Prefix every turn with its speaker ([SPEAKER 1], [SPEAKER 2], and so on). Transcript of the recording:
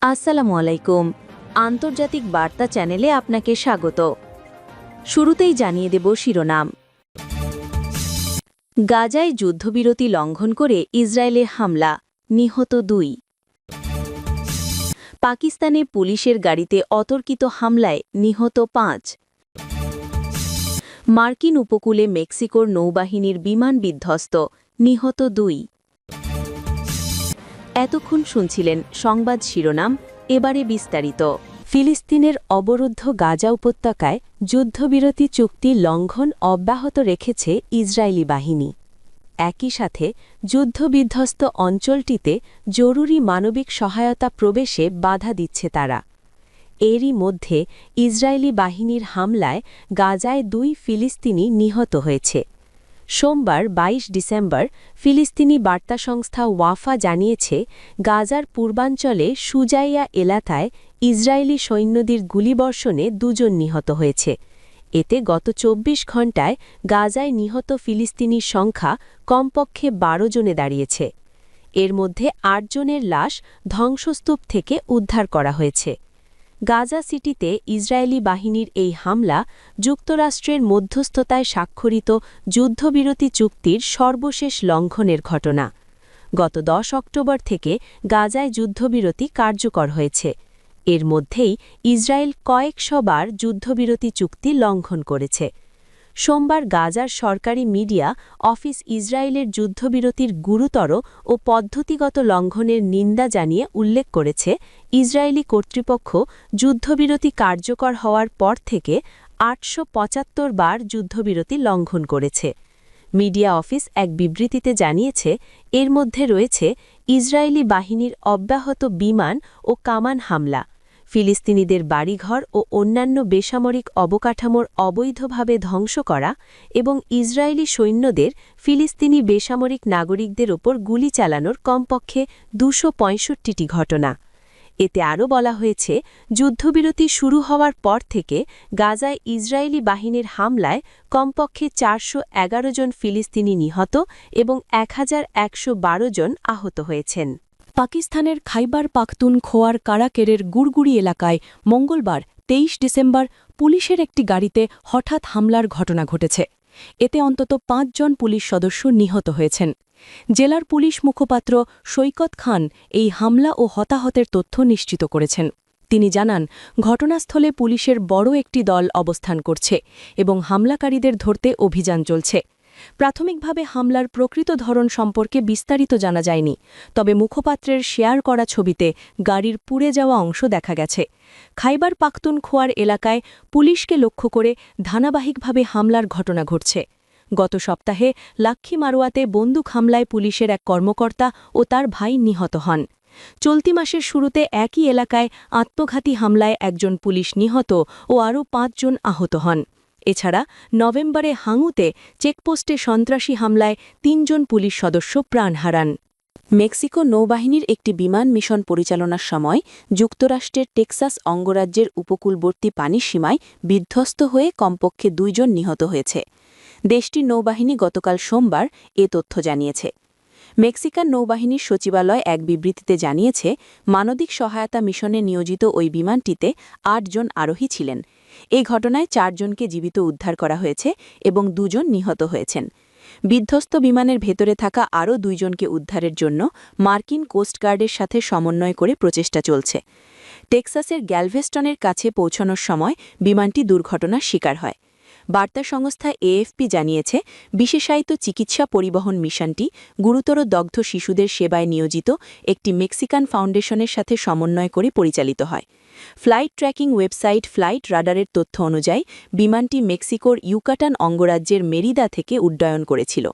[SPEAKER 1] আসসালামু আলাইকুম। আন্তর্জাতিক বার্তা চ্যানেলে আপনাকে স্বাগত। শুরুতেই জানিয়ে দেব শিরোনাম। গাজায় যুদ্ধবিরতি লঙ্ঘন করে ইসরায়েলের হামলা, নিহত 2। পাকিস্তানে পুলিশের গাড়িতে অতর্কিত হামলায় নিহত 5। মার্কিন উপকূলে মেক্সিকোর নৌবাহিনীর বিমান বিধ্বস্ত, নিহত 2। এতক্ষণ শুনছিলেন সংবাদ শিরোনাম, এবারে বিস্তারিত। ফিলিস্তিনের অবরুদ্ধ গাজা উপত্যকায় যুদ্ধবিরতি চুক্তি লঙ্ঘন অব্যাহত রেখেছে ইসরায়েলি বাহিনী। একই সাথে যুদ্ধবিধ্বস্ত অঞ্চলটিতে জরুরি মানবিক সহায়তা প্রবেশে বাধা দিচ্ছে তারা। এরই মধ্যে ইসরায়েলি বাহিনীর হামলায় গাজায় 2 ফিলিস্তিনি নিহত হয়েছে। সোমবার 22 ডিসেম্বর ফিলিস্তিনি বার্তা সংস্থা ওয়াফা জানিয়েছে, গাজার পূর্বাঞ্চলে সুজাইয়া এলাকায় ইসরায়েলি সৈন্যদের গুলিবর্ষণে 2 জন নিহত হয়েছে। এতে গত 24 ঘণ্টায় গাজায় নিহত ফিলিস্তিনির সংখ্যা কমপক্ষে 12 জনে দাঁড়িয়েছে। এর মধ্যে 8 জনের লাশ ধ্বংসস্তূপ থেকে উদ্ধার করা হয়েছে। গাজা সিটিতে ইসরায়েলি বাহিনীর এই হামলা যুক্তরাষ্ট্রের মধ্যস্থতায় স্বাক্ষরিত যুদ্ধবিরতি চুক্তির সর্বশেষ লঙ্ঘনের ঘটনা। গত 10 অক্টোবর থেকে গাজায় যুদ্ধবিরতি কার্যকর হয়েছে। এর মধ্যেই ইসরায়েল কয়েকশবার যুদ্ধবিরতি চুক্তি লঙ্ঘন করেছে। সোমবার গাজার সরকারি মিডিয়া অফিস ইসরায়েলের যুদ্ধবিরতির গুরুতর ও পদ্ধতিগত লঙ্ঘনের নিন্দা জানিয়ে উল্লেখ করেছে, ইসরায়েলি কর্তৃপক্ষ যুদ্ধবিরতি কার্যকর হওয়ার পর থেকে 875 বার যুদ্ধবিরতি লঙ্ঘন করেছে। মিডিয়া অফিস এক বিবৃতিতে জানিয়েছে, এর মধ্যে রয়েছে ইসরায়েলি বাহিনীর অব্যাহত বিমান ও কামান হামলা, ফিলিস্তিনিদের বাড়িঘর ও অন্যান্য বেসামরিক অবকাঠামোর অবৈধভাবে ধ্বংস করা এবং ইসরায়েলি সৈন্যদের ফিলিস্তিনি বেসামরিক নাগরিকদের ওপর গুলি চালানোর কমপক্ষে 265টি ঘটনা। এতে আরও বলা হয়েছে, যুদ্ধবিরতি শুরু হওয়ার পর থেকে গাজায় ইসরায়েলি বাহিনীর হামলায় কমপক্ষে 411 জন ফিলিস্তিনি নিহত এবং 1112 জন আহত হয়েছেন।
[SPEAKER 2] পাকিস্তানের খাইবার পাখতুনখোয়ার কারাকেরের গুড়গুড়ি এলাকায় মঙ্গলবার 23 ডিসেম্বর পুলিশের একটি গাড়িতে হঠাৎ হামলার ঘটনা ঘটেছে। এতে অন্তত 5 জন পুলিশ সদস্য নিহত হয়েছেন। জেলার পুলিশ মুখপাত্র সৈকত খান এই হামলা ও হতাহতের তথ্য নিশ্চিত করেছেন। তিনি জানান, ঘটনাস্থলে পুলিশের বড় একটি দল অবস্থান করছে এবং হামলাকারীদের ধরতে অভিযান চলছে। প্রাথমিকভাবে হামলার প্রকৃত ধরন সম্পর্কে বিস্তারিত জানা যায়নি, তবে মুখপাত্রের শেয়ার করা ছবিতে গাড়ির পুড়ে যাওয়া অংশ দেখা গেছে। খাইবার পাখতুনখোয়ার এলাকায় পুলিশকে লক্ষ্য করে ধারাবাহিকভাবে হামলার ঘটনা ঘটছে। গত সপ্তাহে লাক্ষী মারোয়াতে বন্দুক হামলায় পুলিশের এক কর্মকর্তা ও তার ভাই নিহত হন। চলতি মাসের শুরুতে একই এলাকায় আত্মঘাতী হামলায় একজন পুলিশ নিহত ও আরও 5 জন আহত হন। এছাড়া নভেম্বরে হাঙ্গুতে চেকপোস্টে সন্ত্রাসী হামলায় 3 জন পুলিশ সদস্য প্রাণ হারান।
[SPEAKER 1] মেক্সিকো নৌবাহিনীর একটি বিমান মিশন পরিচালনার সময় যুক্তরাষ্ট্রের টেক্সাস অঙ্গরাজ্যের উপকূলবর্তী পানির সীমায় বিধ্বস্ত হয়ে কমপক্ষে 2 জন নিহত হয়েছে। দেশটির নৌবাহিনী গতকাল সোমবার এ তথ্য জানিয়েছে। মেক্সিকান নৌবাহিনীর সচিবালয় এক বিবৃতিতে জানিয়েছে, মানবিক সহায়তা মিশনে নিয়োজিত ওই বিমানটিতে 8 জন আরোহী ছিলেন। এই ঘটনায় 4 জনকে জীবিত উদ্ধার করা হয়েছে এবং 2 জন নিহত হয়েছেন। বিধ্বস্ত বিমানের ভেতরে থাকা আরও 2 জনকে উদ্ধারের জন্য মার্কিন কোস্টগার্ডের সাথে সমন্বয় করে প্রচেষ্টা চলছে। টেক্সাসের গ্যালভেস্টনের কাছে পৌঁছানোর সময় বিমানটি দুর্ঘটনার শিকার হয়। বার্তা সংস্থা এএফপি জানিয়েছে, বিশেষায়িত চিকিৎসা পরিবহন মিশনটি গুরুতর দগ্ধ শিশুদের সেবায় নিয়োজিত একটি মেক্সিকান ফাউন্ডেশনের সাথে সমন্বয় করে পরিচালিত হয়। ফ্লাইট ট্র্যাকিং ওয়েবসাইট ফ্লাইট রাডারের তথ্য অনুযায়ী বিমানটি মেক্সিকোর ইউকাটান অঙ্গরাজ্যের মেরিদা থেকে উড্ডয়ন করেছিল।